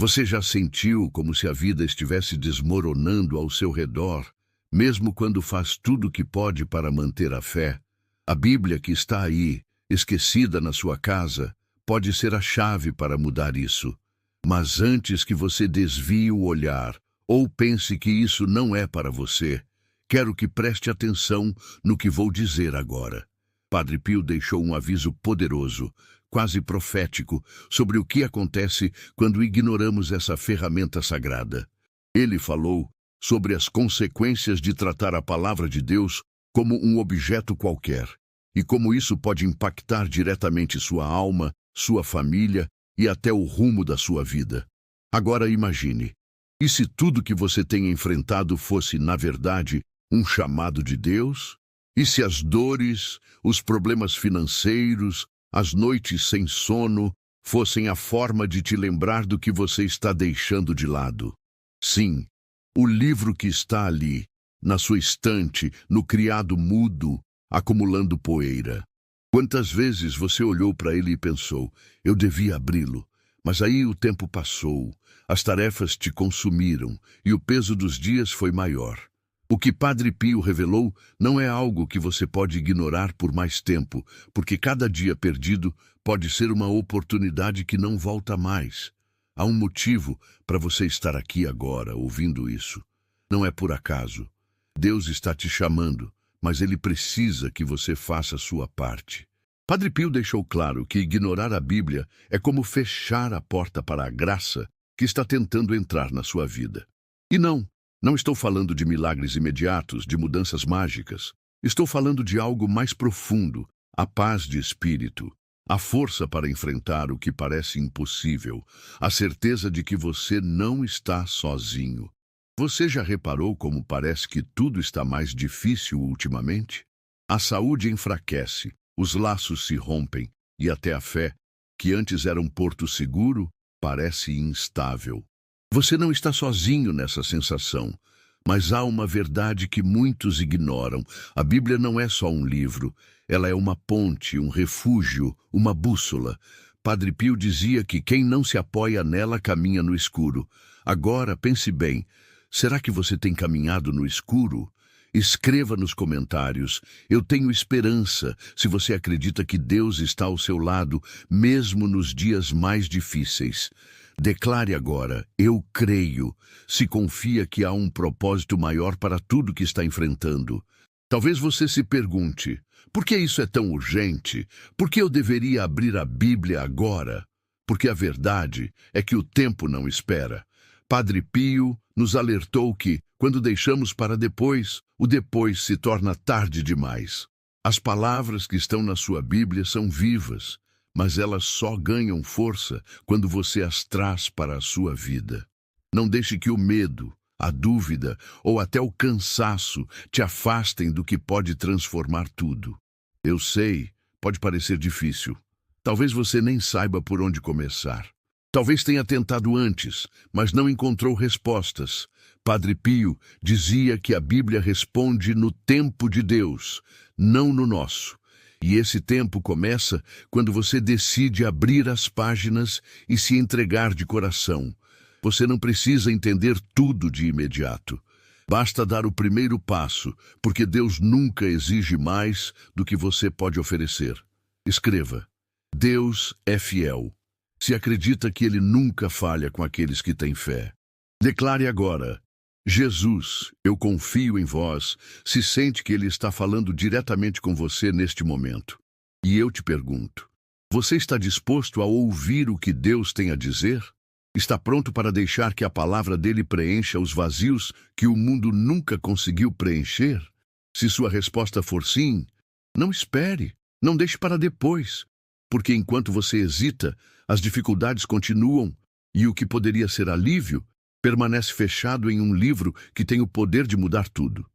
Você já sentiu como se a vida estivesse desmoronando ao seu redor, mesmo quando faz tudo o que pode para manter a fé? A Bíblia que está aí, esquecida na sua casa, pode ser a chave para mudar isso. Mas antes que você desvie o olhar, ou pense que isso não é para você, quero que preste atenção no que vou dizer agora. Padre Pio deixou um aviso poderoso, quase profético, sobre o que acontece quando ignoramos essa ferramenta sagrada. Ele falou sobre as consequências de tratar a palavra de Deus como um objeto qualquer, e como isso pode impactar diretamente sua alma, sua família e até o rumo da sua vida. Agora imagine, e se tudo que você tem enfrentado fosse, na verdade, um chamado de Deus? E se as dores, os problemas financeiros, as noites sem sono, fossem a forma de te lembrar do que você está deixando de lado? Sim, o livro que está ali, na sua estante, no criado mudo, acumulando poeira. Quantas vezes você olhou para ele e pensou, eu devia abri-lo, mas aí o tempo passou, as tarefas te consumiram e o peso dos dias foi maior. O que Padre Pio revelou não é algo que você pode ignorar por mais tempo, porque cada dia perdido pode ser uma oportunidade que não volta mais. Há um motivo para você estar aqui agora, ouvindo isso. Não é por acaso. Deus está te chamando, mas Ele precisa que você faça a sua parte. Padre Pio deixou claro que ignorar a Bíblia é como fechar a porta para a graça que está tentando entrar na sua vida. E não estou falando de milagres imediatos, de mudanças mágicas. Estou falando de algo mais profundo, a paz de espírito, a força para enfrentar o que parece impossível, a certeza de que você não está sozinho. Você já reparou como parece que tudo está mais difícil ultimamente? A saúde enfraquece, os laços se rompem e até a fé, que antes era um porto seguro, parece instável. Você não está sozinho nessa sensação, mas há uma verdade que muitos ignoram. A Bíblia não é só um livro, ela é uma ponte, um refúgio, uma bússola. Padre Pio dizia que quem não se apoia nela caminha no escuro. Agora, pense bem, será que você tem caminhado no escuro? Escreva nos comentários, eu tenho esperança, se você acredita que Deus está ao seu lado, mesmo nos dias mais difíceis. Declare agora, eu creio, se confia que há um propósito maior para tudo que está enfrentando. Talvez você se pergunte, por que isso é tão urgente? Por que eu deveria abrir a Bíblia agora? Porque a verdade é que o tempo não espera. Padre Pio nos alertou que, quando deixamos para depois, o depois se torna tarde demais. As palavras que estão na sua Bíblia são vivas, mas elas só ganham força quando você as traz para a sua vida. Não deixe que o medo, a dúvida ou até o cansaço te afastem do que pode transformar tudo. Eu sei, pode parecer difícil. Talvez você nem saiba por onde começar. Talvez tenha tentado antes, mas não encontrou respostas. Padre Pio dizia que a Bíblia responde no tempo de Deus, não no nosso. E esse tempo começa quando você decide abrir as páginas e se entregar de coração. Você não precisa entender tudo de imediato. Basta dar o primeiro passo, porque Deus nunca exige mais do que você pode oferecer. Escreva: Deus é fiel. Se acredita que Ele nunca falha com aqueles que têm fé. Declare agora: Jesus, eu confio em vós, se sente que Ele está falando diretamente com você neste momento. E eu te pergunto, você está disposto a ouvir o que Deus tem a dizer? Está pronto para deixar que a palavra dele preencha os vazios que o mundo nunca conseguiu preencher? Se sua resposta for sim, não espere, não deixe para depois, porque enquanto você hesita, as dificuldades continuam e o que poderia ser alívio permanece fechado em um livro que tem o poder de mudar tudo.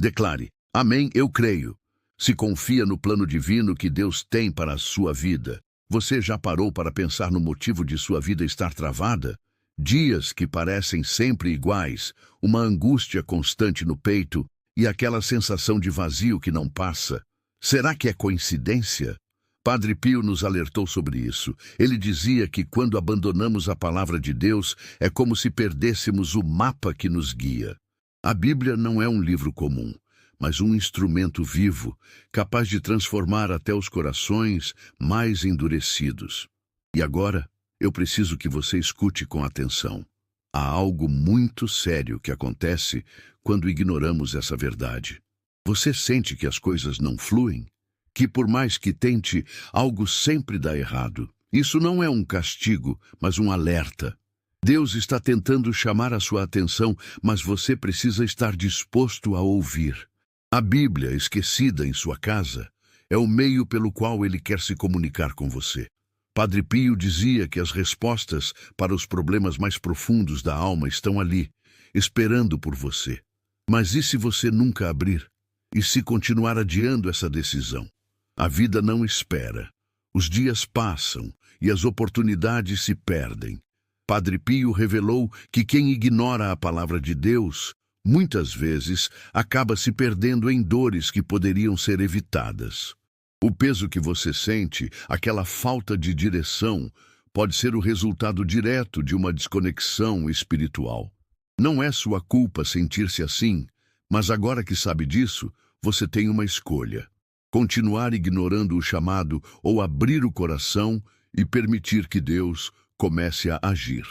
Declare: Amém, eu creio. Se confia no plano divino que Deus tem para a sua vida. Você já parou para pensar no motivo de sua vida estar travada? Dias que parecem sempre iguais, uma angústia constante no peito e aquela sensação de vazio que não passa. Será que é coincidência? Padre Pio nos alertou sobre isso. Ele dizia que quando abandonamos a palavra de Deus, é como se perdêssemos o mapa que nos guia. A Bíblia não é um livro comum, mas um instrumento vivo, capaz de transformar até os corações mais endurecidos. E agora, eu preciso que você escute com atenção. Há algo muito sério que acontece quando ignoramos essa verdade. Você sente que as coisas não fluem? Que por mais que tente, algo sempre dá errado? Isso não é um castigo, mas um alerta. Deus está tentando chamar a sua atenção, mas você precisa estar disposto a ouvir. A Bíblia, esquecida em sua casa, é o meio pelo qual ele quer se comunicar com você. Padre Pio dizia que as respostas para os problemas mais profundos da alma estão ali, esperando por você. Mas e se você nunca abrir? E se continuar adiando essa decisão? A vida não espera. Os dias passam e as oportunidades se perdem. Padre Pio revelou que quem ignora a palavra de Deus, muitas vezes, acaba se perdendo em dores que poderiam ser evitadas. O peso que você sente, aquela falta de direção, pode ser o resultado direto de uma desconexão espiritual. Não é sua culpa sentir-se assim, mas agora que sabe disso, você tem uma escolha: continuar ignorando o chamado ou abrir o coração e permitir que Deus comece a agir.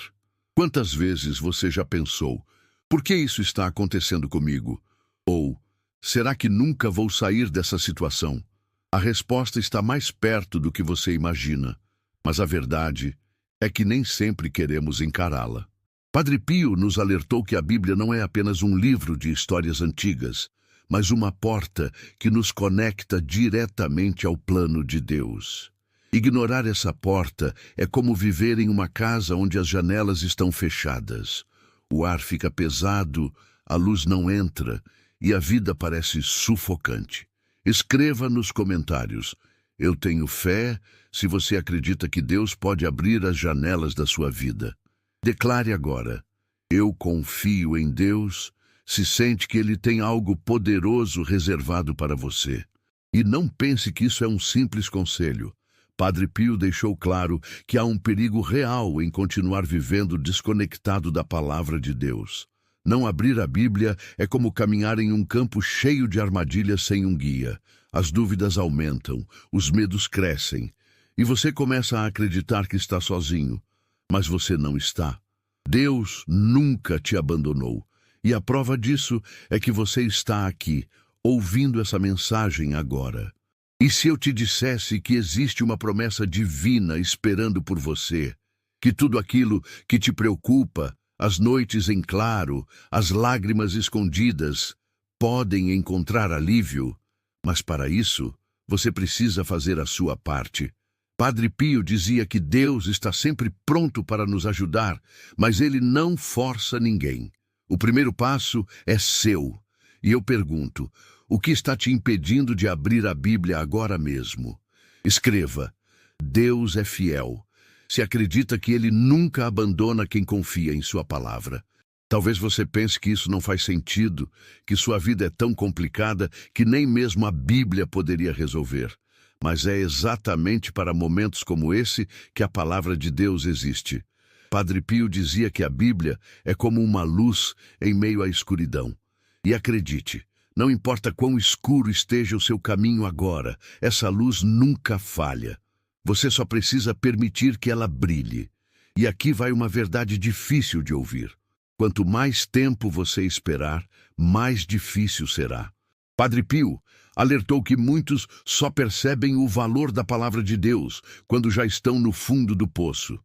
Quantas vezes você já pensou: por que isso está acontecendo comigo? Ou, será que nunca vou sair dessa situação? A resposta está mais perto do que você imagina, mas a verdade é que nem sempre queremos encará-la. Padre Pio nos alertou que a Bíblia não é apenas um livro de histórias antigas, mas uma porta que nos conecta diretamente ao plano de Deus. Ignorar essa porta é como viver em uma casa onde as janelas estão fechadas. O ar fica pesado, a luz não entra e a vida parece sufocante. Escreva nos comentários: eu tenho fé, se você acredita que Deus pode abrir as janelas da sua vida. Declare agora: eu confio em Deus, se sente que Ele tem algo poderoso reservado para você. E não pense que isso é um simples conselho. Padre Pio deixou claro que há um perigo real em continuar vivendo desconectado da palavra de Deus. Não abrir a Bíblia é como caminhar em um campo cheio de armadilhas sem um guia. As dúvidas aumentam, os medos crescem, e você começa a acreditar que está sozinho. Mas você não está. Deus nunca te abandonou. E a prova disso é que você está aqui, ouvindo essa mensagem agora. E se eu te dissesse que existe uma promessa divina esperando por você, que tudo aquilo que te preocupa, as noites em claro, as lágrimas escondidas, podem encontrar alívio, mas para isso, você precisa fazer a sua parte. Padre Pio dizia que Deus está sempre pronto para nos ajudar, mas Ele não força ninguém. O primeiro passo é seu. E eu pergunto: o que está te impedindo de abrir a Bíblia agora mesmo? Escreva: Deus é fiel. Se acredita que Ele nunca abandona quem confia em sua palavra. Talvez você pense que isso não faz sentido, que sua vida é tão complicada que nem mesmo a Bíblia poderia resolver. Mas é exatamente para momentos como esse que a palavra de Deus existe. Padre Pio dizia que a Bíblia é como uma luz em meio à escuridão. E acredite, não importa quão escuro esteja o seu caminho agora, essa luz nunca falha. Você só precisa permitir que ela brilhe. E aqui vai uma verdade difícil de ouvir: quanto mais tempo você esperar, mais difícil será. Padre Pio alertou que muitos só percebem o valor da palavra de Deus quando já estão no fundo do poço.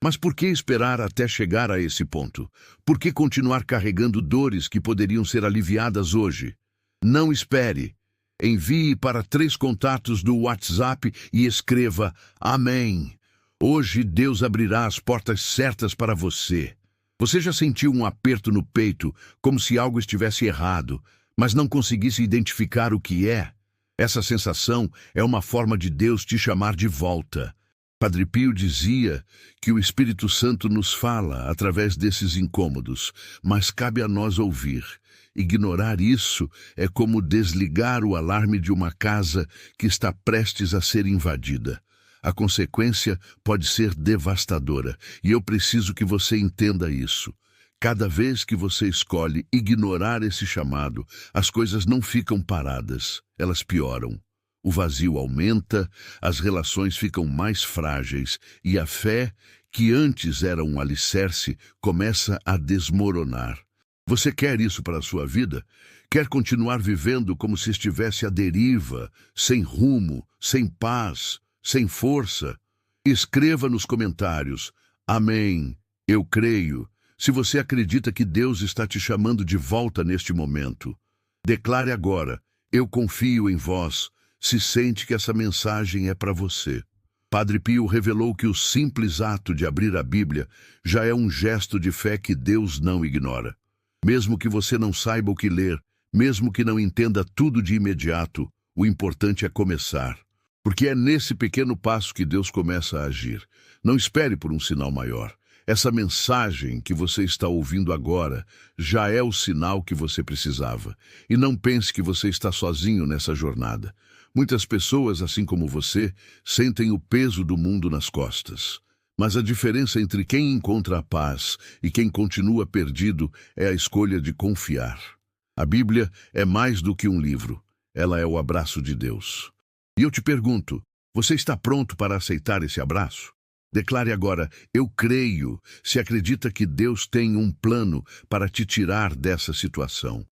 Mas por que esperar até chegar a esse ponto? Por que continuar carregando dores que poderiam ser aliviadas hoje? Não espere. Envie para 3 contatos do WhatsApp e escreva: Amém. Hoje Deus abrirá as portas certas para você. Você já sentiu um aperto no peito, como se algo estivesse errado, mas não conseguisse identificar o que é? Essa sensação é uma forma de Deus te chamar de volta. Padre Pio dizia que o Espírito Santo nos fala através desses incômodos, mas cabe a nós ouvir. Ignorar isso é como desligar o alarme de uma casa que está prestes a ser invadida. A consequência pode ser devastadora, e eu preciso que você entenda isso. Cada vez que você escolhe ignorar esse chamado, as coisas não ficam paradas, elas pioram. O vazio aumenta, as relações ficam mais frágeis e a fé, que antes era um alicerce, começa a desmoronar. Você quer isso para a sua vida? Quer continuar vivendo como se estivesse à deriva, sem rumo, sem paz, sem força? Escreva nos comentários: Amém, eu creio. Se você acredita que Deus está te chamando de volta neste momento, declare agora: eu confio em vós. Se sente que essa mensagem é para você. Padre Pio revelou que o simples ato de abrir a Bíblia já é um gesto de fé que Deus não ignora. Mesmo que você não saiba o que ler, mesmo que não entenda tudo de imediato, o importante é começar. Porque é nesse pequeno passo que Deus começa a agir. Não espere por um sinal maior. Essa mensagem que você está ouvindo agora já é o sinal que você precisava. E não pense que você está sozinho nessa jornada. Muitas pessoas, assim como você, sentem o peso do mundo nas costas. Mas a diferença entre quem encontra a paz e quem continua perdido é a escolha de confiar. A Bíblia é mais do que um livro. Ela é o abraço de Deus. E eu te pergunto, você está pronto para aceitar esse abraço? Declare agora: eu creio, se acredita que Deus tem um plano para te tirar dessa situação.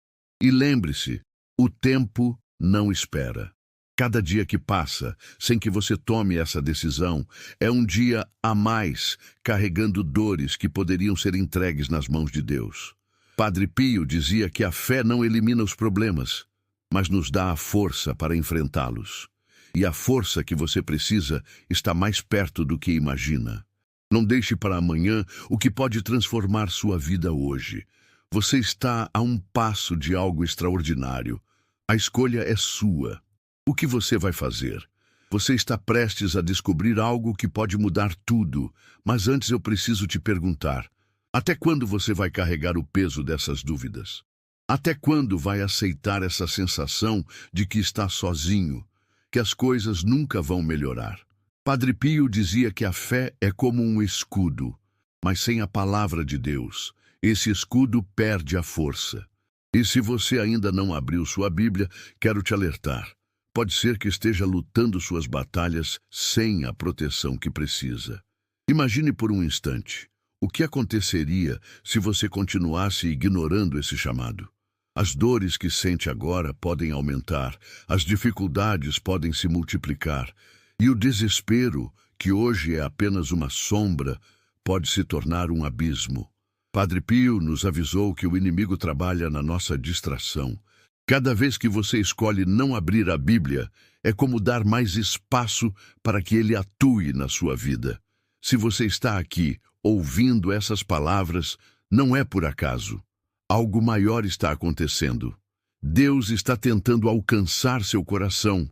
E lembre-se, o tempo não espera. Cada dia que passa, sem que você tome essa decisão, é um dia a mais, carregando dores que poderiam ser entregues nas mãos de Deus. Padre Pio dizia que a fé não elimina os problemas, mas nos dá a força para enfrentá-los. E a força que você precisa está mais perto do que imagina. Não deixe para amanhã o que pode transformar sua vida hoje. Você está a um passo de algo extraordinário. A escolha é sua. O que você vai fazer? Você está prestes a descobrir algo que pode mudar tudo, mas antes eu preciso te perguntar: até quando você vai carregar o peso dessas dúvidas? Até quando vai aceitar essa sensação de que está sozinho, que as coisas nunca vão melhorar? Padre Pio dizia que a fé é como um escudo, mas sem a palavra de Deus, esse escudo perde a força. E se você ainda não abriu sua Bíblia, quero te alertar. Pode ser que esteja lutando suas batalhas sem a proteção que precisa. Imagine por um instante, o que aconteceria se você continuasse ignorando esse chamado? As dores que sente agora podem aumentar, as dificuldades podem se multiplicar, e o desespero, que hoje é apenas uma sombra, pode se tornar um abismo. Padre Pio nos avisou que o inimigo trabalha na nossa distração. Cada vez que você escolhe não abrir a Bíblia, é como dar mais espaço para que ele atue na sua vida. Se você está aqui, ouvindo essas palavras, não é por acaso. Algo maior está acontecendo. Deus está tentando alcançar seu coração,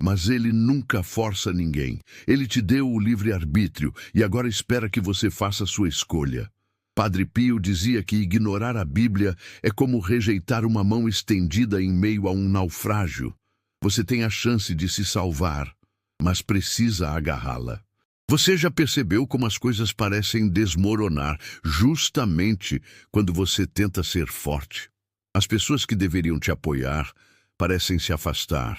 mas Ele nunca força ninguém. Ele te deu o livre-arbítrio e agora espera que você faça sua escolha. Padre Pio dizia que ignorar a Bíblia é como rejeitar uma mão estendida em meio a um naufrágio. Você tem a chance de se salvar, mas precisa agarrá-la. Você já percebeu como as coisas parecem desmoronar justamente quando você tenta ser forte? As pessoas que deveriam te apoiar parecem se afastar.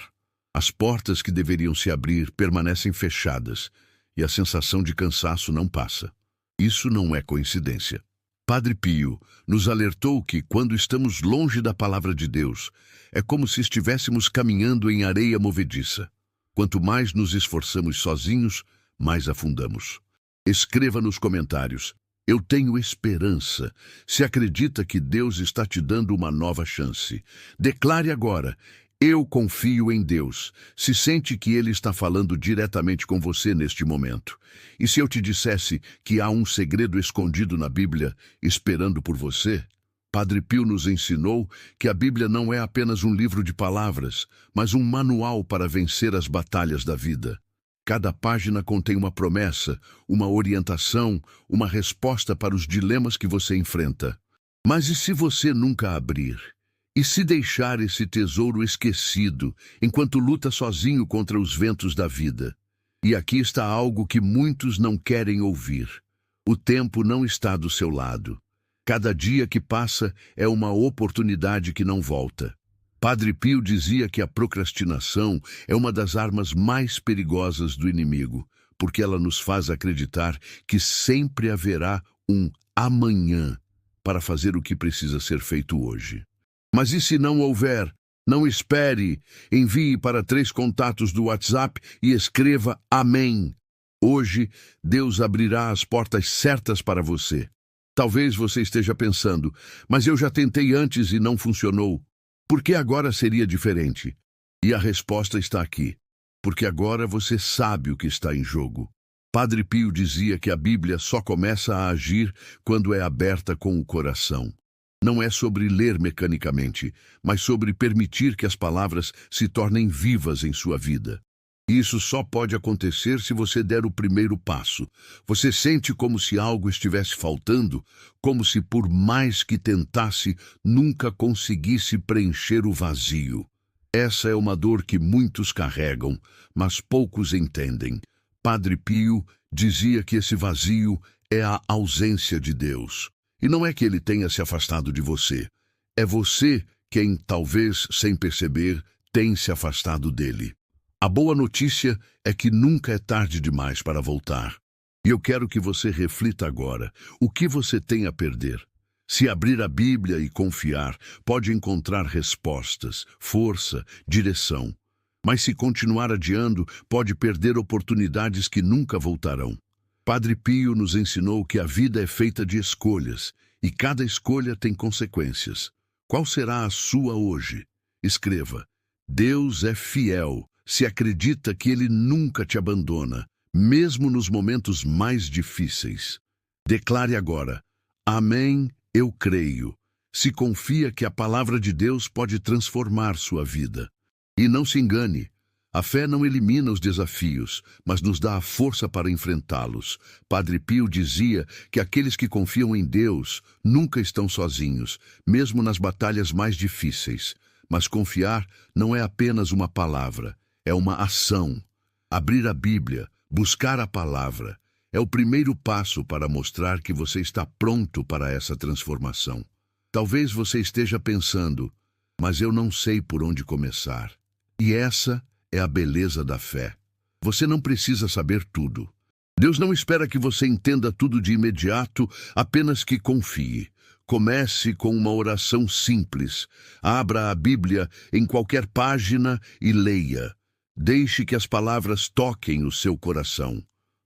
As portas que deveriam se abrir permanecem fechadas e a sensação de cansaço não passa. Isso não é coincidência. Padre Pio nos alertou que, quando estamos longe da palavra de Deus, é como se estivéssemos caminhando em areia movediça. Quanto mais nos esforçamos sozinhos, mais afundamos. Escreva nos comentários: eu tenho esperança. Se acredita que Deus está te dando uma nova chance. Declare agora: eu confio em Deus. Se sente que Ele está falando diretamente com você neste momento. E se eu te dissesse que há um segredo escondido na Bíblia esperando por você? Padre Pio nos ensinou que a Bíblia não é apenas um livro de palavras, mas um manual para vencer as batalhas da vida. Cada página contém uma promessa, uma orientação, uma resposta para os dilemas que você enfrenta. Mas e se você nunca abrir? E se deixar esse tesouro esquecido, enquanto luta sozinho contra os ventos da vida? E aqui está algo que muitos não querem ouvir. O tempo não está do seu lado. Cada dia que passa é uma oportunidade que não volta. Padre Pio dizia que a procrastinação é uma das armas mais perigosas do inimigo, porque ela nos faz acreditar que sempre haverá um amanhã para fazer o que precisa ser feito hoje. Mas e se não houver? Não espere. Envie para 3 contatos do WhatsApp e escreva Amém. Hoje, Deus abrirá as portas certas para você. Talvez você esteja pensando, mas eu já tentei antes e não funcionou. Por que agora seria diferente? E a resposta está aqui. Porque agora você sabe o que está em jogo. Padre Pio dizia que a Bíblia só começa a agir quando é aberta com o coração. Não é sobre ler mecanicamente, mas sobre permitir que as palavras se tornem vivas em sua vida. E isso só pode acontecer se você der o primeiro passo. Você sente como se algo estivesse faltando, como se por mais que tentasse, nunca conseguisse preencher o vazio. Essa é uma dor que muitos carregam, mas poucos entendem. Padre Pio dizia que esse vazio é a ausência de Deus. E não é que ele tenha se afastado de você. É você quem, talvez sem perceber, tem se afastado dele. A boa notícia é que nunca é tarde demais para voltar. E eu quero que você reflita agora. O que você tem a perder? Se abrir a Bíblia e confiar, pode encontrar respostas, força, direção. Mas se continuar adiando, pode perder oportunidades que nunca voltarão. Padre Pio nos ensinou que a vida é feita de escolhas, e cada escolha tem consequências. Qual será a sua hoje? Escreva: Deus é fiel. Se acredita que Ele nunca te abandona, mesmo nos momentos mais difíceis. Declare agora: Amém, eu creio. Se confia que a palavra de Deus pode transformar sua vida. E não se engane, a fé não elimina os desafios, mas nos dá a força para enfrentá-los. Padre Pio dizia que aqueles que confiam em Deus nunca estão sozinhos, mesmo nas batalhas mais difíceis. Mas confiar não é apenas uma palavra. É uma ação. Abrir a Bíblia, buscar a palavra, é o primeiro passo para mostrar que você está pronto para essa transformação. Talvez você esteja pensando, mas eu não sei por onde começar. E essa é a beleza da fé. Você não precisa saber tudo. Deus não espera que você entenda tudo de imediato, apenas que confie. Comece com uma oração simples. Abra a Bíblia em qualquer página e leia. Deixe que as palavras toquem o seu coração.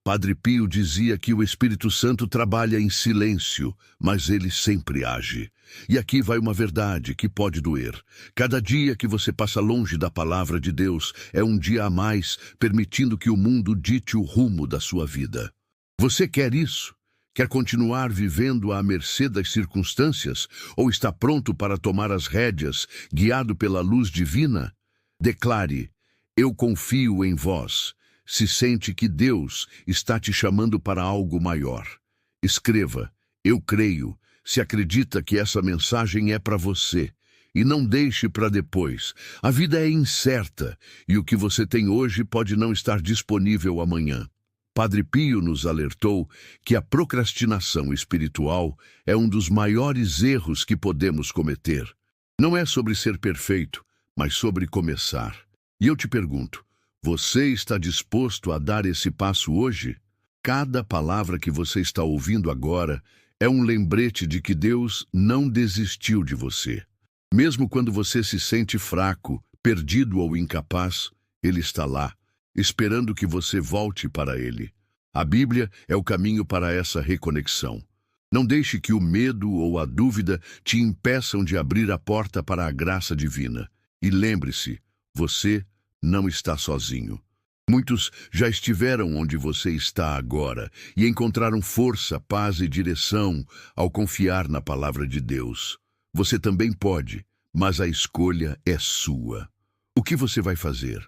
Padre Pio dizia que o Espírito Santo trabalha em silêncio, mas ele sempre age. E aqui vai uma verdade que pode doer. Cada dia que você passa longe da palavra de Deus é um dia a mais, permitindo que o mundo dite o rumo da sua vida. Você quer isso? Quer continuar vivendo à mercê das circunstâncias? Ou está pronto para tomar as rédeas, guiado pela luz divina? Declare: Eu confio em vós. Se sente que Deus está te chamando para algo maior. Escreva: Eu creio. Se acredita que essa mensagem é para você. E não deixe para depois. A vida é incerta e o que você tem hoje pode não estar disponível amanhã. Padre Pio nos alertou que a procrastinação espiritual é um dos maiores erros que podemos cometer. Não é sobre ser perfeito, mas sobre começar. E eu te pergunto, você está disposto a dar esse passo hoje? Cada palavra que você está ouvindo agora é um lembrete de que Deus não desistiu de você. Mesmo quando você se sente fraco, perdido ou incapaz, Ele está lá, esperando que você volte para Ele. A Bíblia é o caminho para essa reconexão. Não deixe que o medo ou a dúvida te impeçam de abrir a porta para a graça divina. E lembre-se, você não está sozinho. Muitos já estiveram onde você está agora e encontraram força, paz e direção ao confiar na palavra de Deus. Você também pode, mas a escolha é sua. O que você vai fazer?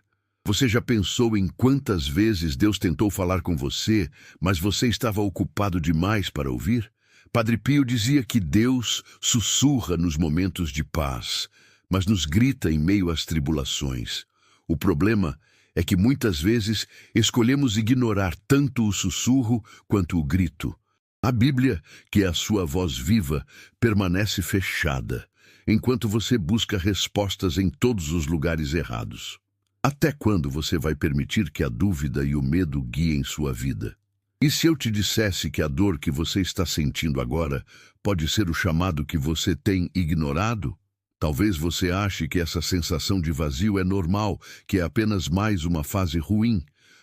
Você já pensou em quantas vezes Deus tentou falar com você, mas você estava ocupado demais para ouvir? Padre Pio dizia que Deus sussurra nos momentos de paz, mas nos grita em meio às tribulações. O problema é que muitas vezes escolhemos ignorar tanto o sussurro quanto o grito. A Bíblia, que é a sua voz viva, permanece fechada, enquanto você busca respostas em todos os lugares errados. Até quando você vai permitir que a dúvida e o medo guiem sua vida? E se eu te dissesse que a dor que você está sentindo agora pode ser o chamado que você tem ignorado? Talvez você ache que essa sensação de vazio é normal, que é apenas mais uma fase ruim.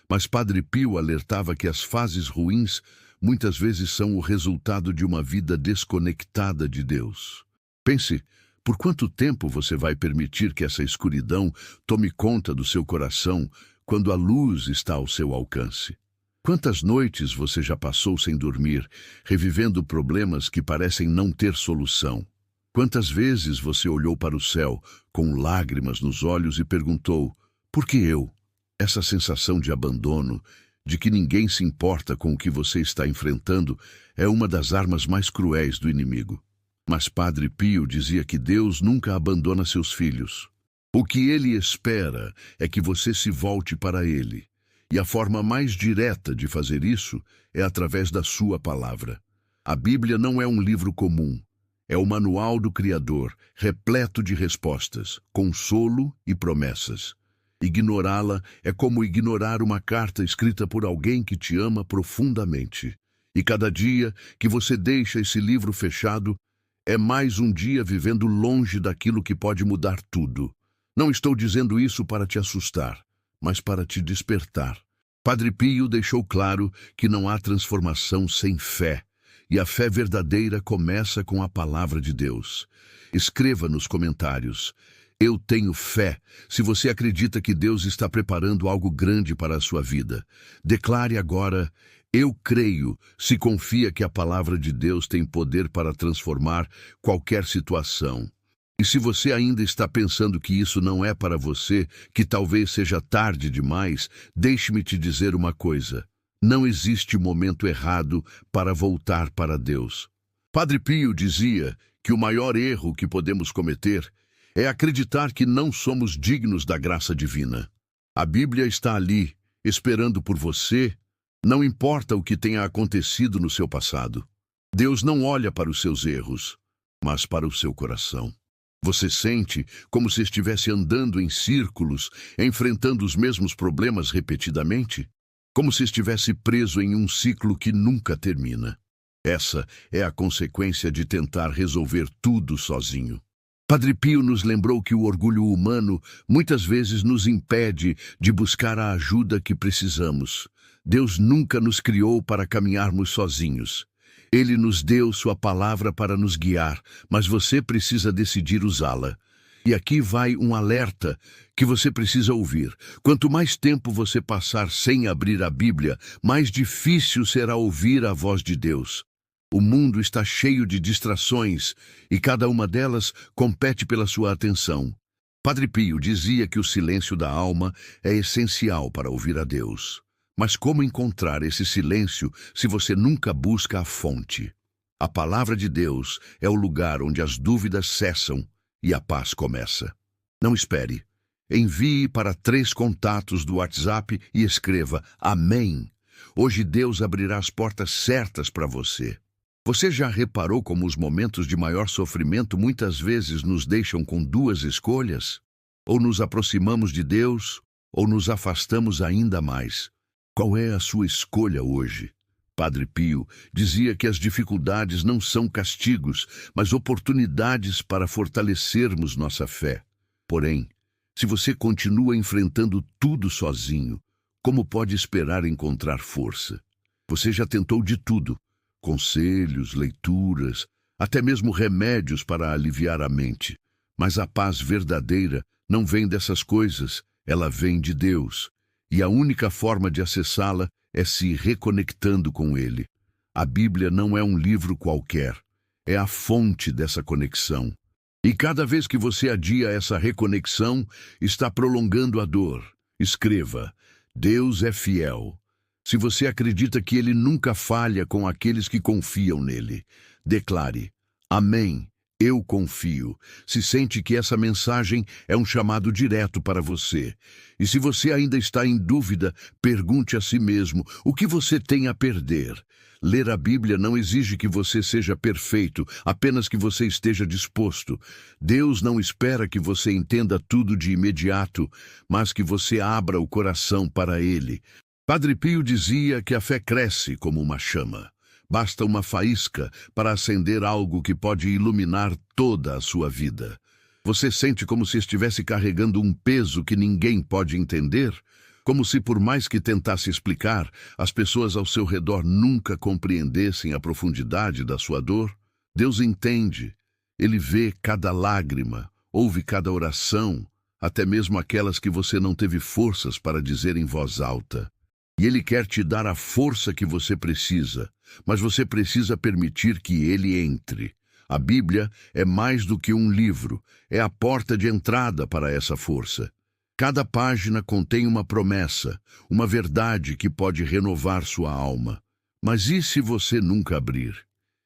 Mas Padre Pio alertava que as fases ruins muitas vezes são o resultado de uma vida desconectada de Deus. Pense, por quanto tempo você vai permitir que essa escuridão tome conta do seu coração quando a luz está ao seu alcance? Quantas noites você já passou sem dormir, revivendo problemas que parecem não ter solução? Quantas vezes você olhou para o céu com lágrimas nos olhos e perguntou: por que eu? Essa sensação de abandono, de que ninguém se importa com o que você está enfrentando, é uma das armas mais cruéis do inimigo. Mas Padre Pio dizia que Deus nunca abandona seus filhos. O que ele espera é que você se volte para ele. E a forma mais direta de fazer isso é através da sua palavra. A Bíblia não é um livro comum. É o manual do Criador, repleto de respostas, consolo e promessas. Ignorá-la é como ignorar uma carta escrita por alguém que te ama profundamente. E cada dia que você deixa esse livro fechado, é mais um dia vivendo longe daquilo que pode mudar tudo. Não estou dizendo isso para te assustar, mas para te despertar. Padre Pio deixou claro que não há transformação sem fé, e a fé verdadeira começa com a palavra de Deus. Escreva nos comentários: eu tenho fé, se você acredita que Deus está preparando algo grande para a sua vida. Declare agora: eu creio, se confia que a palavra de Deus tem poder para transformar qualquer situação. E se você ainda está pensando que isso não é para você, que talvez seja tarde demais, deixe-me te dizer uma coisa: não existe momento errado para voltar para Deus. Padre Pio dizia que o maior erro que podemos cometer é acreditar que não somos dignos da graça divina. A Bíblia está ali, esperando por você, não importa o que tenha acontecido no seu passado. Deus não olha para os seus erros, mas para o seu coração. Você sente como se estivesse andando em círculos, enfrentando os mesmos problemas repetidamente? Como se estivesse preso em um ciclo que nunca termina. Essa é a consequência de tentar resolver tudo sozinho. Padre Pio nos lembrou que o orgulho humano muitas vezes nos impede de buscar a ajuda que precisamos. Deus nunca nos criou para caminharmos sozinhos. Ele nos deu sua palavra para nos guiar, mas você precisa decidir usá-la. E aqui vai um alerta que você precisa ouvir. Quanto mais tempo você passar sem abrir a Bíblia, mais difícil será ouvir a voz de Deus. O mundo está cheio de distrações e cada uma delas compete pela sua atenção. Padre Pio dizia que o silêncio da alma é essencial para ouvir a Deus. Mas como encontrar esse silêncio se você nunca busca a fonte? A palavra de Deus é o lugar onde as dúvidas cessam e a paz começa. Não espere. Envie para 3 contatos do WhatsApp e escreva Amém. Hoje Deus abrirá as portas certas para você. Você já reparou como os momentos de maior sofrimento muitas vezes nos deixam com 2 escolhas? Ou nos aproximamos de Deus, ou nos afastamos ainda mais. Qual é a sua escolha hoje? Padre Pio dizia que as dificuldades não são castigos, mas oportunidades para fortalecermos nossa fé. Porém, se você continua enfrentando tudo sozinho, como pode esperar encontrar força? Você já tentou de tudo: conselhos, leituras, até mesmo remédios para aliviar a mente. Mas a paz verdadeira não vem dessas coisas, ela vem de Deus. E a única forma de acessá-la é se reconectando com Ele. A Bíblia não é um livro qualquer, é a fonte dessa conexão. E cada vez que você adia essa reconexão, está prolongando a dor, Escreva: Deus é fiel. Se você acredita que Ele nunca falha com aqueles que confiam nele, declare: Amém. Eu confio. Se sente que essa mensagem é um chamado direto para você. E se você ainda está em dúvida, pergunte a si mesmo: o que você tem a perder? Ler a Bíblia não exige que você seja perfeito, apenas que você esteja disposto. Deus não espera que você entenda tudo de imediato, mas que você abra o coração para Ele. Padre Pio dizia que a fé cresce como uma chama. Basta uma faísca para acender algo que pode iluminar toda a sua vida. Você sente como se estivesse carregando um peso que ninguém pode entender? Como se, por mais que tentasse explicar, as pessoas ao seu redor nunca compreendessem a profundidade da sua dor? Deus entende. Ele vê cada lágrima, ouve cada oração, até mesmo aquelas que você não teve forças para dizer em voz alta. E Ele quer te dar a força que você precisa, mas você precisa permitir que Ele entre. A Bíblia é mais do que um livro, é a porta de entrada para essa força. Cada página contém uma promessa, uma verdade que pode renovar sua alma. Mas e se você nunca abrir?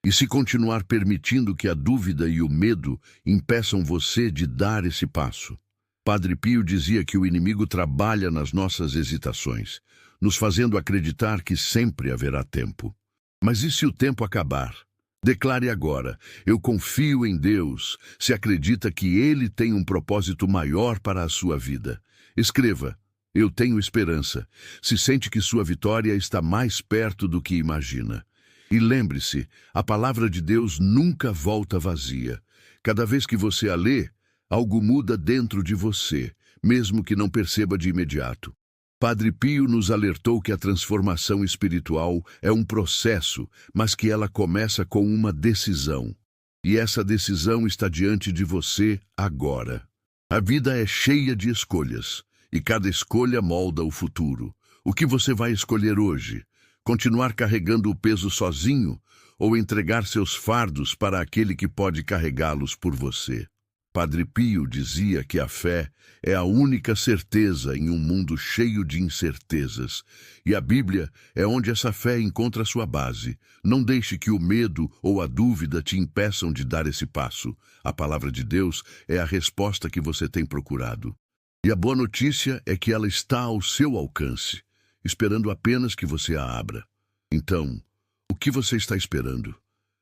E se continuar permitindo que a dúvida e o medo impeçam você de dar esse passo? Padre Pio dizia que o inimigo trabalha nas nossas hesitações, nos fazendo acreditar que sempre haverá tempo. Mas e se o tempo acabar? Declare agora: eu confio em Deus, se acredita que Ele tem um propósito maior para a sua vida. Escreva: eu tenho esperança, se sente que sua vitória está mais perto do que imagina. E lembre-se, a palavra de Deus nunca volta vazia. Cada vez que você a lê, algo muda dentro de você, mesmo que não perceba de imediato. Padre Pio nos alertou que a transformação espiritual é um processo, mas que ela começa com uma decisão. E essa decisão está diante de você agora. A vida é cheia de escolhas, e cada escolha molda o futuro. O que você vai escolher hoje? Continuar carregando o peso sozinho ou entregar seus fardos para aquele que pode carregá-los por você? Padre Pio dizia que a fé é a única certeza em um mundo cheio de incertezas, e a Bíblia é onde essa fé encontra sua base. Não deixe que o medo ou a dúvida te impeçam de dar esse passo. A palavra de Deus é a resposta que você tem procurado. E a boa notícia é que ela está ao seu alcance, esperando apenas que você a abra. Então, o que você está esperando?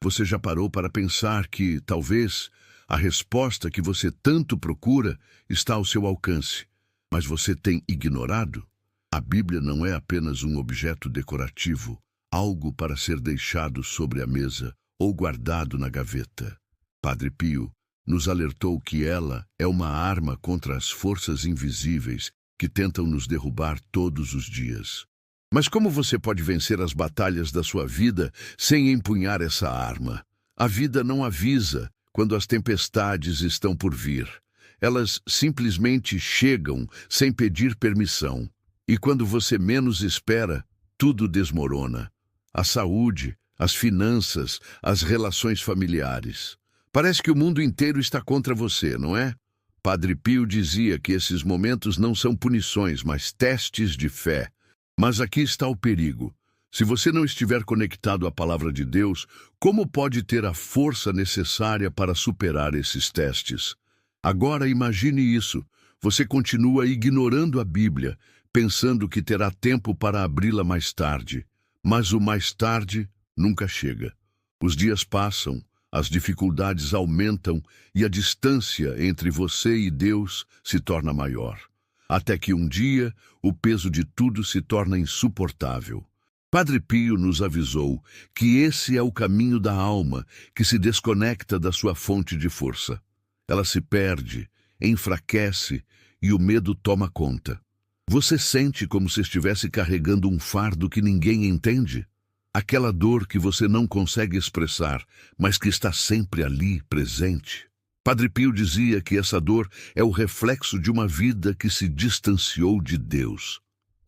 Você já parou para pensar que, talvez, a resposta que você tanto procura está ao seu alcance, mas você tem ignorado? A Bíblia não é apenas um objeto decorativo, algo para ser deixado sobre a mesa ou guardado na gaveta. Padre Pio nos alertou que ela é uma arma contra as forças invisíveis que tentam nos derrubar todos os dias. Mas como você pode vencer as batalhas da sua vida sem empunhar essa arma? A vida não avisa quando as tempestades estão por vir. Elas simplesmente chegam sem pedir permissão. E quando você menos espera, tudo desmorona. A saúde, as finanças, as relações familiares. Parece que o mundo inteiro está contra você, não é? Padre Pio dizia que esses momentos não são punições, mas testes de fé. Mas aqui está o perigo. Se você não estiver conectado à palavra de Deus, como pode ter a força necessária para superar esses testes? Agora imagine isso. Você continua ignorando a Bíblia, pensando que terá tempo para abri-la mais tarde. Mas o mais tarde nunca chega. Os dias passam, as dificuldades aumentam e a distância entre você e Deus se torna maior. Até que um dia, o peso de tudo se torna insuportável. Padre Pio nos avisou que esse é o caminho da alma que se desconecta da sua fonte de força. Ela se perde, enfraquece e o medo toma conta. Você sente como se estivesse carregando um fardo que ninguém entende? Aquela dor que você não consegue expressar, mas que está sempre ali, presente. Padre Pio dizia que essa dor é o reflexo de uma vida que se distanciou de Deus.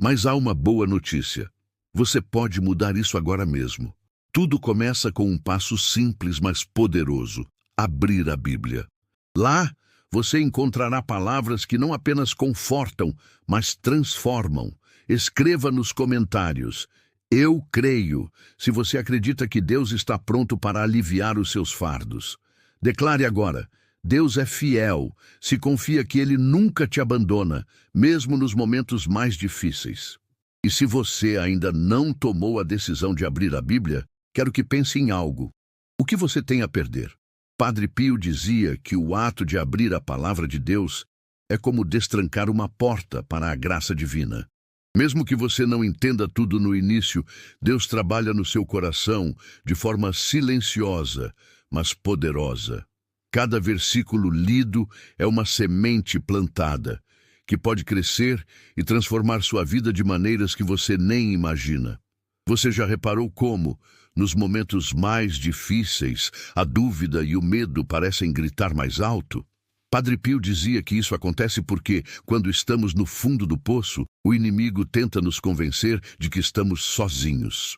Mas há uma boa notícia. Você pode mudar isso agora mesmo. Tudo começa com um passo simples, mas poderoso: abrir a Bíblia. Lá, você encontrará palavras que não apenas confortam, mas transformam. Escreva nos comentários: eu creio, se você acredita que Deus está pronto para aliviar os seus fardos. Declare agora: Deus é fiel, se confia que Ele nunca te abandona, mesmo nos momentos mais difíceis. E se você ainda não tomou a decisão de abrir a Bíblia, quero que pense em algo. O que você tem a perder? Padre Pio dizia que o ato de abrir a palavra de Deus é como destrancar uma porta para a graça divina. Mesmo que você não entenda tudo no início, Deus trabalha no seu coração de forma silenciosa, mas poderosa. Cada versículo lido é uma semente plantada, que pode crescer e transformar sua vida de maneiras que você nem imagina. Você já reparou como, nos momentos mais difíceis, a dúvida e o medo parecem gritar mais alto? Padre Pio dizia que isso acontece porque, quando estamos no fundo do poço, o inimigo tenta nos convencer de que estamos sozinhos.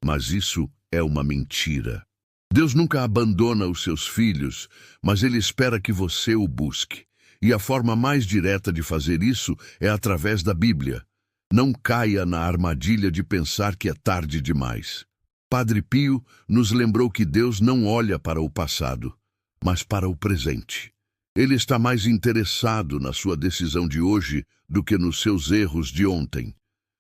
Mas isso é uma mentira. Deus nunca abandona os seus filhos, mas Ele espera que você o busque. E a forma mais direta de fazer isso é através da Bíblia. Não caia na armadilha de pensar que é tarde demais. Padre Pio nos lembrou que Deus não olha para o passado, mas para o presente. Ele está mais interessado na sua decisão de hoje do que nos seus erros de ontem.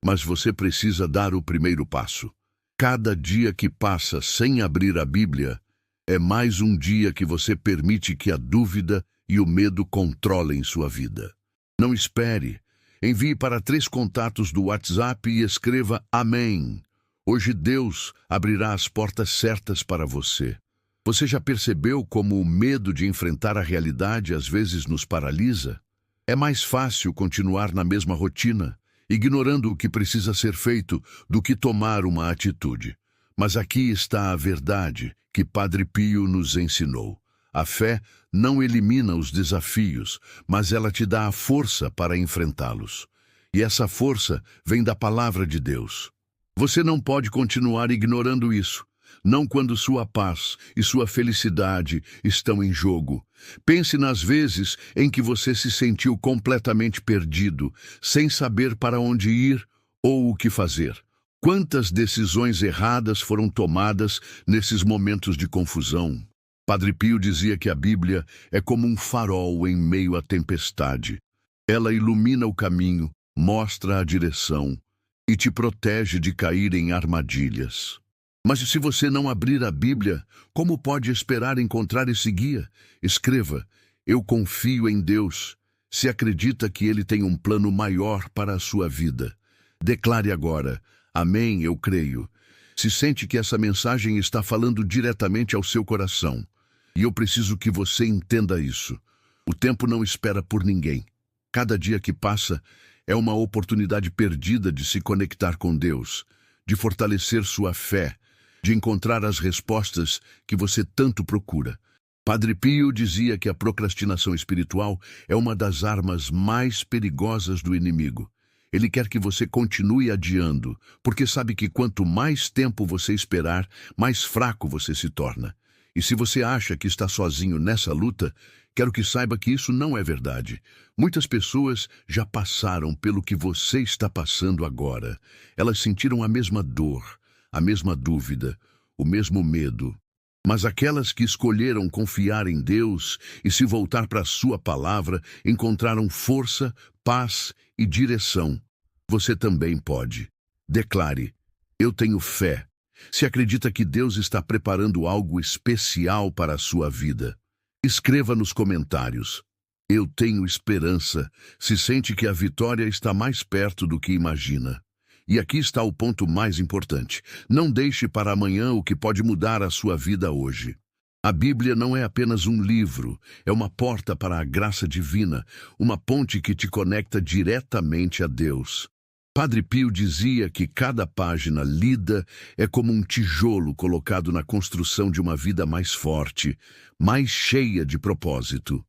Mas você precisa dar o primeiro passo. Cada dia que passa sem abrir a Bíblia é mais um dia que você permite que a dúvida e o medo controlem sua vida. Não espere. Envie para 3 contatos do WhatsApp e escreva Amém. Hoje Deus abrirá as portas certas para você. Você já percebeu como o medo de enfrentar a realidade às vezes nos paralisa? É mais fácil continuar na mesma rotina, ignorando o que precisa ser feito, do que tomar uma atitude. Mas aqui está a verdade que Padre Pio nos ensinou. A fé não elimina os desafios, mas ela te dá a força para enfrentá-los. E essa força vem da palavra de Deus. Você não pode continuar ignorando isso. Não quando sua paz e sua felicidade estão em jogo. Pense nas vezes em que você se sentiu completamente perdido, sem saber para onde ir ou o que fazer. Quantas decisões erradas foram tomadas nesses momentos de confusão? Padre Pio dizia que a Bíblia é como um farol em meio à tempestade. Ela ilumina o caminho, mostra a direção e te protege de cair em armadilhas. Mas se você não abrir a Bíblia, como pode esperar encontrar esse guia? Escreva: eu confio em Deus, se acredita que Ele tem um plano maior para a sua vida. Declare agora: Amém, eu creio. Se sente que essa mensagem está falando diretamente ao seu coração. E eu preciso que você entenda isso. O tempo não espera por ninguém. Cada dia que passa é uma oportunidade perdida de se conectar com Deus, de fortalecer sua fé, de encontrar as respostas que você tanto procura. Padre Pio dizia que a procrastinação espiritual é uma das armas mais perigosas do inimigo. Ele quer que você continue adiando, porque sabe que quanto mais tempo você esperar, mais fraco você se torna. E se você acha que está sozinho nessa luta, quero que saiba que isso não é verdade. Muitas pessoas já passaram pelo que você está passando agora. Elas sentiram a mesma dor, a mesma dúvida, o mesmo medo. Mas aquelas que escolheram confiar em Deus e se voltar para a sua palavra, encontraram força, paz e direção. Você também pode. Declare: eu tenho fé. Se acredita que Deus está preparando algo especial para a sua vida. Escreva nos comentários: eu tenho esperança. Se sente que a vitória está mais perto do que imagina. E aqui está o ponto mais importante. Não deixe para amanhã o que pode mudar a sua vida hoje. A Bíblia não é apenas um livro, é uma porta para a graça divina, uma ponte que te conecta diretamente a Deus. Padre Pio dizia que cada página lida é como um tijolo colocado na construção de uma vida mais forte, mais cheia de propósito.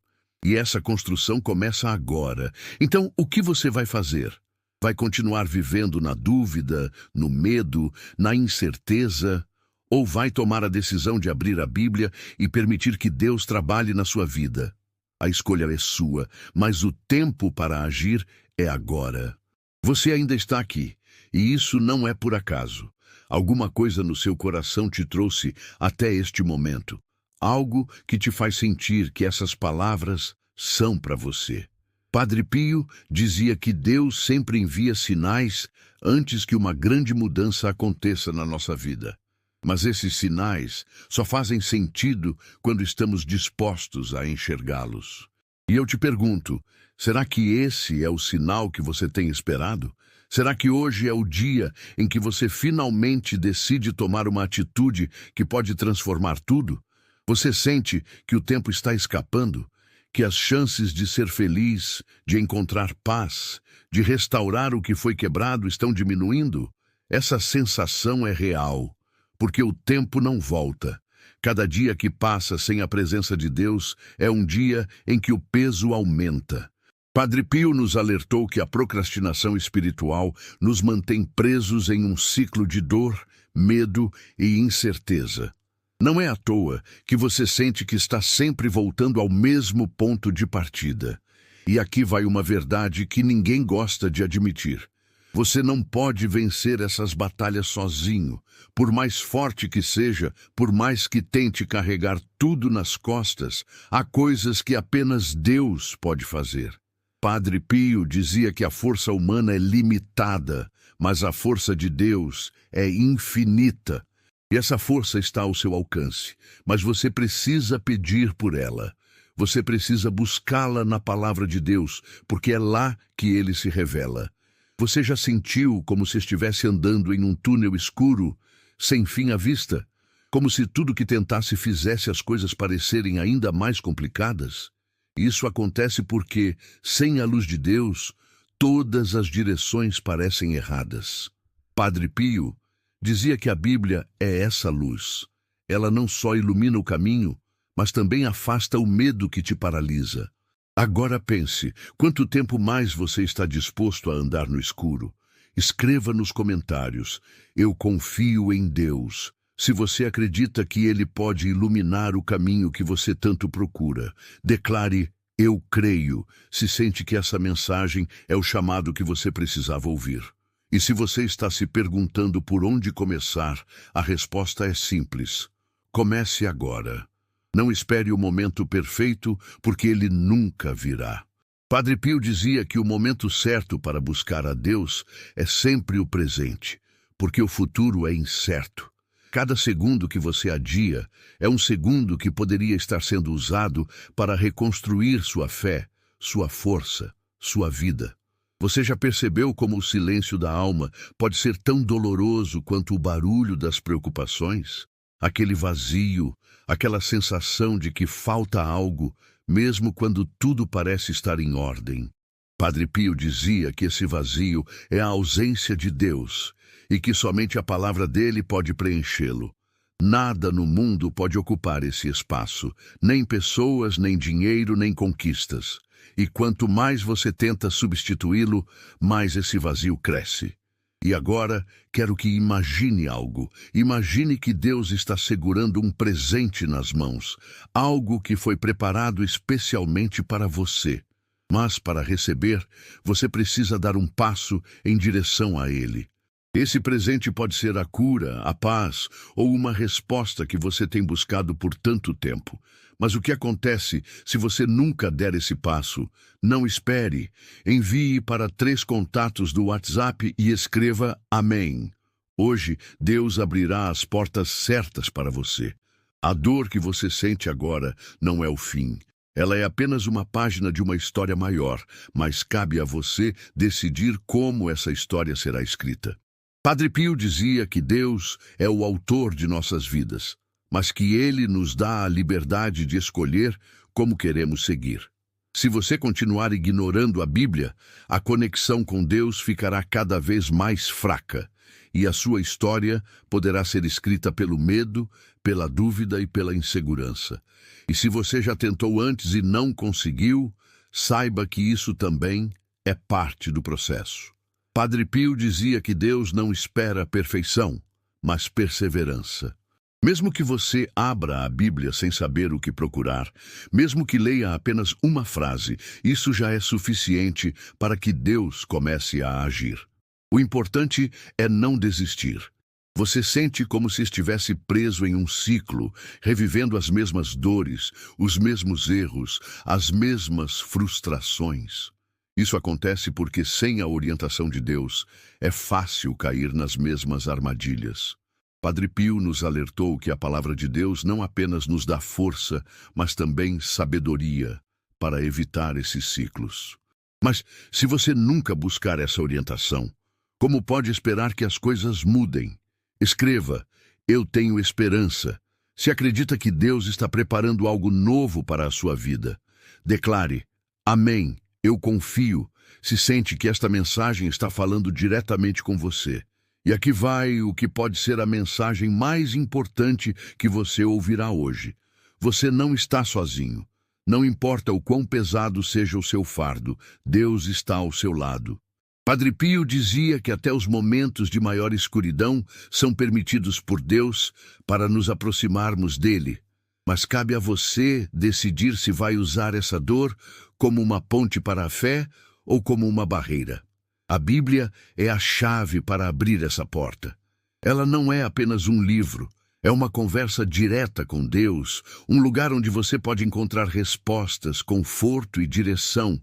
E essa construção começa agora. Então, o que você vai fazer? Vai continuar vivendo na dúvida, no medo, na incerteza? Ou vai tomar a decisão de abrir a Bíblia e permitir que Deus trabalhe na sua vida? A escolha é sua, mas o tempo para agir é agora. Você ainda está aqui, e isso não é por acaso. Alguma coisa no seu coração te trouxe até este momento. Algo que te faz sentir que essas palavras são para você. Padre Pio dizia que Deus sempre envia sinais antes que uma grande mudança aconteça na nossa vida. Mas esses sinais só fazem sentido quando estamos dispostos a enxergá-los. E eu te pergunto, será que esse é o sinal que você tem esperado? Será que hoje é o dia em que você finalmente decide tomar uma atitude que pode transformar tudo? Você sente que o tempo está escapando? Que as chances de ser feliz, de encontrar paz, de restaurar o que foi quebrado estão diminuindo? Essa sensação é real, porque o tempo não volta. Cada dia que passa sem a presença de Deus é um dia em que o peso aumenta. Padre Pio nos alertou que a procrastinação espiritual nos mantém presos em um ciclo de dor, medo e incerteza. Não é à toa que você sente que está sempre voltando ao mesmo ponto de partida. E aqui vai uma verdade que ninguém gosta de admitir. Você não pode vencer essas batalhas sozinho. Por mais forte que seja, por mais que tente carregar tudo nas costas, há coisas que apenas Deus pode fazer. Padre Pio dizia que a força humana é limitada, mas a força de Deus é infinita. E essa força está ao seu alcance, mas você precisa pedir por ela. Você precisa buscá-la na palavra de Deus, porque é lá que ele se revela. Você já sentiu como se estivesse andando em um túnel escuro, sem fim à vista? Como se tudo que tentasse fizesse as coisas parecerem ainda mais complicadas? Isso acontece porque, sem a luz de Deus, todas as direções parecem erradas. Padre Pio dizia que a Bíblia é essa luz. Ela não só ilumina o caminho, mas também afasta o medo que te paralisa. Agora pense, quanto tempo mais você está disposto a andar no escuro? Escreva nos comentários, eu confio em Deus. Se você acredita que Ele pode iluminar o caminho que você tanto procura, declare, eu creio, se sente que essa mensagem é o chamado que você precisava ouvir. E se você está se perguntando por onde começar, a resposta é simples. Comece agora. Não espere o momento perfeito, porque ele nunca virá. Padre Pio dizia que o momento certo para buscar a Deus é sempre o presente, porque o futuro é incerto. Cada segundo que você adia é um segundo que poderia estar sendo usado para reconstruir sua fé, sua força, sua vida. Você já percebeu como o silêncio da alma pode ser tão doloroso quanto o barulho das preocupações? Aquele vazio, aquela sensação de que falta algo, mesmo quando tudo parece estar em ordem. Padre Pio dizia que esse vazio é a ausência de Deus e que somente a palavra dele pode preenchê-lo. Nada no mundo pode ocupar esse espaço, nem pessoas, nem dinheiro, nem conquistas. E quanto mais você tenta substituí-lo, mais esse vazio cresce. E agora, quero que imagine algo. Imagine que Deus está segurando um presente nas mãos, algo que foi preparado especialmente para você. Mas, para receber, você precisa dar um passo em direção a Ele. Esse presente pode ser a cura, a paz ou uma resposta que você tem buscado por tanto tempo. Mas o que acontece se você nunca der esse passo? Não espere. Envie para 3 contatos do WhatsApp e escreva Amém. Hoje, Deus abrirá as portas certas para você. A dor que você sente agora não é o fim. Ela é apenas uma página de uma história maior, mas cabe a você decidir como essa história será escrita. Padre Pio dizia que Deus é o autor de nossas vidas, mas que Ele nos dá a liberdade de escolher como queremos seguir. Se você continuar ignorando a Bíblia, a conexão com Deus ficará cada vez mais fraca, e a sua história poderá ser escrita pelo medo, pela dúvida e pela insegurança. E se você já tentou antes e não conseguiu, saiba que isso também é parte do processo. Padre Pio dizia que Deus não espera a perfeição, mas perseverança. Mesmo que você abra a Bíblia sem saber o que procurar, mesmo que leia apenas uma frase, isso já é suficiente para que Deus comece a agir. O importante é não desistir. Você sente como se estivesse preso em um ciclo, revivendo as mesmas dores, os mesmos erros, as mesmas frustrações. Isso acontece porque, sem a orientação de Deus, é fácil cair nas mesmas armadilhas. Padre Pio nos alertou que a palavra de Deus não apenas nos dá força, mas também sabedoria para evitar esses ciclos. Mas, se você nunca buscar essa orientação, como pode esperar que as coisas mudem? Escreva: eu tenho esperança. Se acredita que Deus está preparando algo novo para a sua vida, declare: amém, eu confio. Se sente que esta mensagem está falando diretamente com você. E aqui vai o que pode ser a mensagem mais importante que você ouvirá hoje. Você não está sozinho. Não importa o quão pesado seja o seu fardo, Deus está ao seu lado. Padre Pio dizia que até os momentos de maior escuridão são permitidos por Deus para nos aproximarmos dele. Mas cabe a você decidir se vai usar essa dor como uma ponte para a fé ou como uma barreira. A Bíblia é a chave para abrir essa porta. Ela não é apenas um livro, é uma conversa direta com Deus, um lugar onde você pode encontrar respostas, conforto e direção.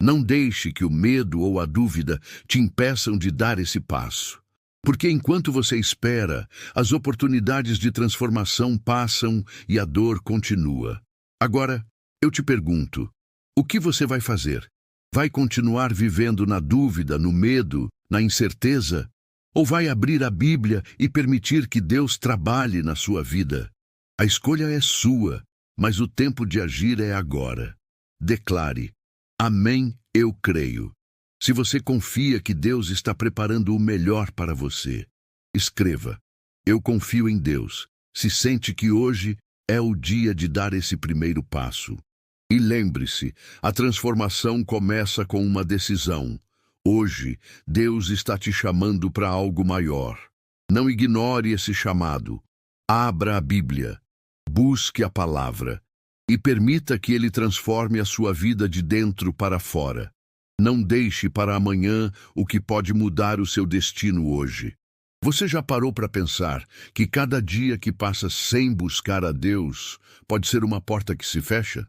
Não deixe que o medo ou a dúvida te impeçam de dar esse passo. Porque enquanto você espera, as oportunidades de transformação passam e a dor continua. Agora, eu te pergunto, o que você vai fazer? Vai continuar vivendo na dúvida, no medo, na incerteza? Ou vai abrir a Bíblia e permitir que Deus trabalhe na sua vida? A escolha é sua, mas o tempo de agir é agora. Declare: amém, eu creio. Se você confia que Deus está preparando o melhor para você, escreva: eu confio em Deus. Se sente que hoje é o dia de dar esse primeiro passo. E lembre-se, a transformação começa com uma decisão. Hoje, Deus está te chamando para algo maior. Não ignore esse chamado. Abra a Bíblia, busque a palavra e permita que Ele transforme a sua vida de dentro para fora. Não deixe para amanhã o que pode mudar o seu destino hoje. Você já parou para pensar que cada dia que passa sem buscar a Deus pode ser uma porta que se fecha?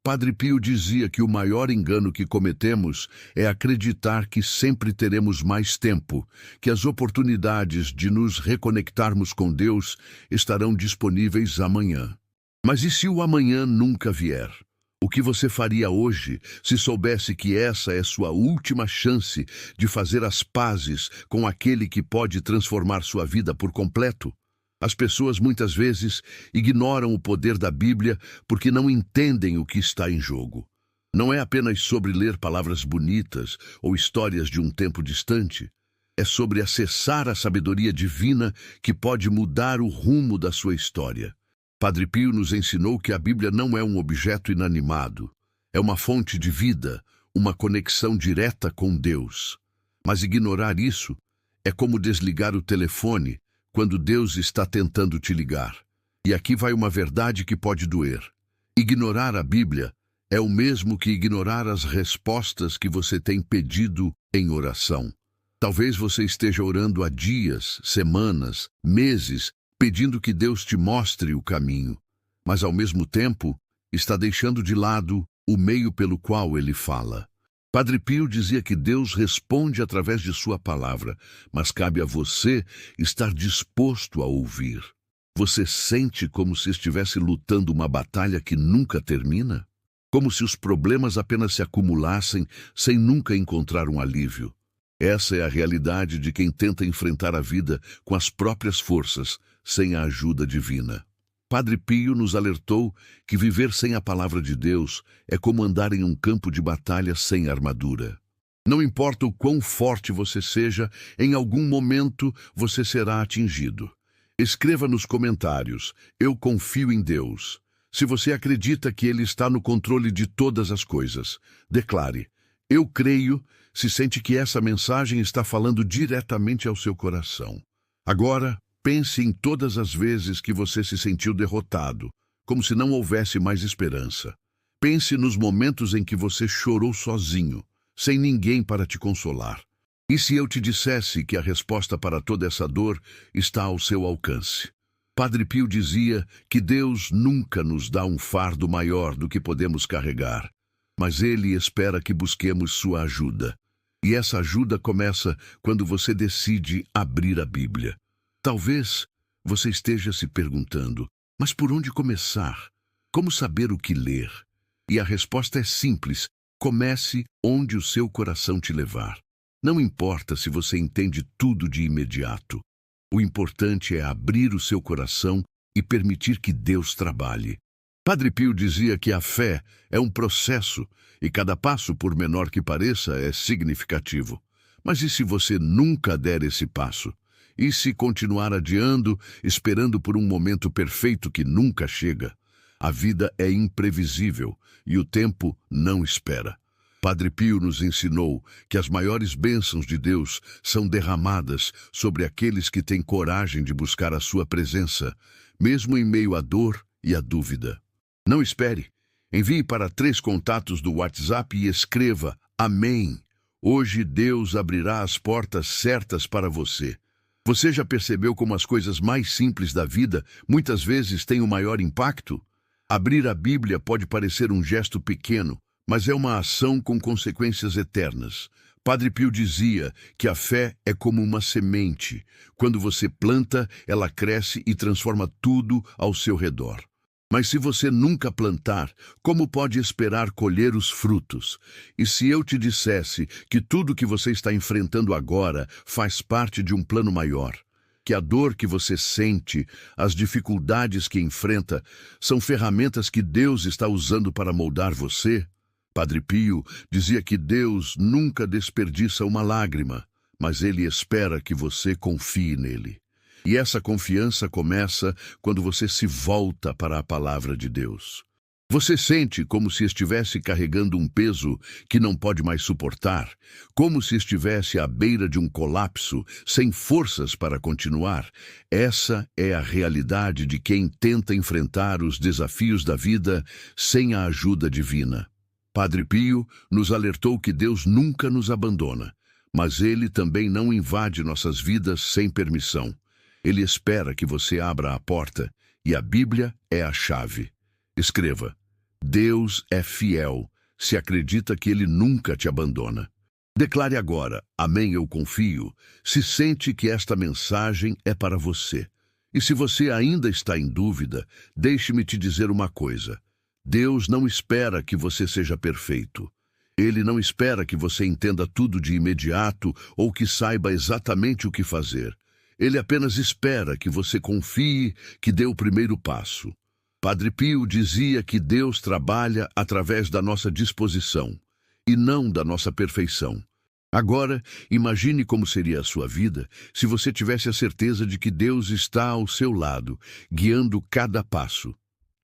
Padre Pio dizia que o maior engano que cometemos é acreditar que sempre teremos mais tempo, que as oportunidades de nos reconectarmos com Deus estarão disponíveis amanhã. Mas e se o amanhã nunca vier? O que você faria hoje se soubesse que essa é sua última chance de fazer as pazes com aquele que pode transformar sua vida por completo? As pessoas muitas vezes ignoram o poder da Bíblia porque não entendem o que está em jogo. Não é apenas sobre ler palavras bonitas ou histórias de um tempo distante. É sobre acessar a sabedoria divina que pode mudar o rumo da sua história. Padre Pio nos ensinou que a Bíblia não é um objeto inanimado. É uma fonte de vida, uma conexão direta com Deus. Mas ignorar isso é como desligar o telefone quando Deus está tentando te ligar. E aqui vai uma verdade que pode doer. Ignorar a Bíblia é o mesmo que ignorar as respostas que você tem pedido em oração. Talvez você esteja orando há dias, semanas, meses, pedindo que Deus te mostre o caminho, mas ao mesmo tempo está deixando de lado o meio pelo qual Ele fala. Padre Pio dizia que Deus responde através de sua palavra, mas cabe a você estar disposto a ouvir. Você sente como se estivesse lutando uma batalha que nunca termina? Como se os problemas apenas se acumulassem sem nunca encontrar um alívio? Essa é a realidade de quem tenta enfrentar a vida com as próprias forças, sem a ajuda divina. Padre Pio nos alertou que viver sem a palavra de Deus é como andar em um campo de batalha sem armadura. Não importa o quão forte você seja, em algum momento você será atingido. Escreva nos comentários: eu confio em Deus. Se você acredita que Ele está no controle de todas as coisas, declare: eu creio. Se sente que essa mensagem está falando diretamente ao seu coração. Agora, pense em todas as vezes que você se sentiu derrotado, como se não houvesse mais esperança. Pense nos momentos em que você chorou sozinho, sem ninguém para te consolar. E se eu te dissesse que a resposta para toda essa dor está ao seu alcance? Padre Pio dizia que Deus nunca nos dá um fardo maior do que podemos carregar, mas Ele espera que busquemos sua ajuda. E essa ajuda começa quando você decide abrir a Bíblia. Talvez você esteja se perguntando, mas por onde começar? Como saber o que ler? E a resposta é simples: comece onde o seu coração te levar. Não importa se você entende tudo de imediato. O importante é abrir o seu coração e permitir que Deus trabalhe. Padre Pio dizia que a fé é um processo e cada passo, por menor que pareça, é significativo. Mas e se você nunca der esse passo? E se continuar adiando, esperando por um momento perfeito que nunca chega? A vida é imprevisível e o tempo não espera. Padre Pio nos ensinou que as maiores bênçãos de Deus são derramadas sobre aqueles que têm coragem de buscar a sua presença, mesmo em meio à dor e à dúvida. Não espere. Envie para 3 contatos do WhatsApp e escreva Amém. Hoje Deus abrirá as portas certas para você. Você já percebeu como as coisas mais simples da vida muitas vezes têm o maior impacto? Abrir a Bíblia pode parecer um gesto pequeno, mas é uma ação com consequências eternas. Padre Pio dizia que a fé é como uma semente. Quando você planta, ela cresce e transforma tudo ao seu redor. Mas se você nunca plantar, como pode esperar colher os frutos? E se eu te dissesse que tudo que você está enfrentando agora faz parte de um plano maior? Que a dor que você sente, as dificuldades que enfrenta, são ferramentas que Deus está usando para moldar você? Padre Pio dizia que Deus nunca desperdiça uma lágrima, mas Ele espera que você confie nele. E essa confiança começa quando você se volta para a palavra de Deus. Você sente como se estivesse carregando um peso que não pode mais suportar, como se estivesse à beira de um colapso, sem forças para continuar. Essa é a realidade de quem tenta enfrentar os desafios da vida sem a ajuda divina. Padre Pio nos alertou que Deus nunca nos abandona, mas Ele também não invade nossas vidas sem permissão. Ele espera que você abra a porta, e a Bíblia é a chave. Escreva: Deus é fiel, se acredita que Ele nunca te abandona. Declare agora: Amém, eu confio, se sente que esta mensagem é para você. E se você ainda está em dúvida, deixe-me te dizer uma coisa. Deus não espera que você seja perfeito. Ele não espera que você entenda tudo de imediato ou que saiba exatamente o que fazer. Ele apenas espera que você confie, que dê o primeiro passo. Padre Pio dizia que Deus trabalha através da nossa disposição e não da nossa perfeição. Agora, imagine como seria a sua vida se você tivesse a certeza de que Deus está ao seu lado, guiando cada passo.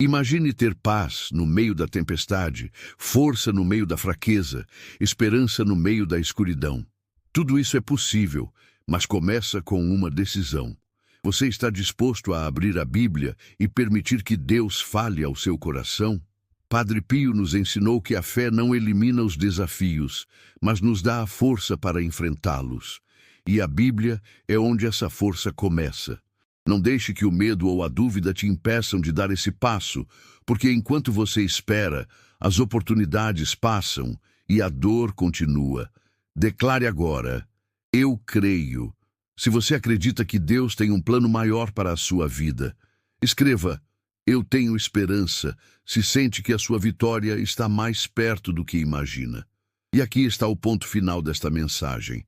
Imagine ter paz no meio da tempestade, força no meio da fraqueza, esperança no meio da escuridão. Tudo isso é possível, mas começa com uma decisão. Você está disposto a abrir a Bíblia e permitir que Deus fale ao seu coração? Padre Pio nos ensinou que a fé não elimina os desafios, mas nos dá a força para enfrentá-los. E a Bíblia é onde essa força começa. Não deixe que o medo ou a dúvida te impeçam de dar esse passo, porque enquanto você espera, as oportunidades passam e a dor continua. Declare agora: Eu creio. Se você acredita que Deus tem um plano maior para a sua vida, escreva: Eu tenho esperança, se sente que a sua vitória está mais perto do que imagina. E aqui está o ponto final desta mensagem.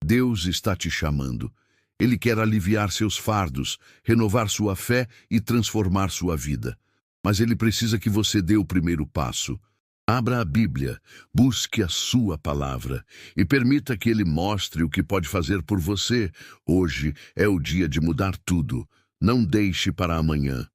Deus está te chamando. Ele quer aliviar seus fardos, renovar sua fé e transformar sua vida. Mas Ele precisa que você dê o primeiro passo. Abra a Bíblia, busque a sua palavra e permita que Ele mostre o que pode fazer por você. Hoje é o dia de mudar tudo. Não deixe para amanhã.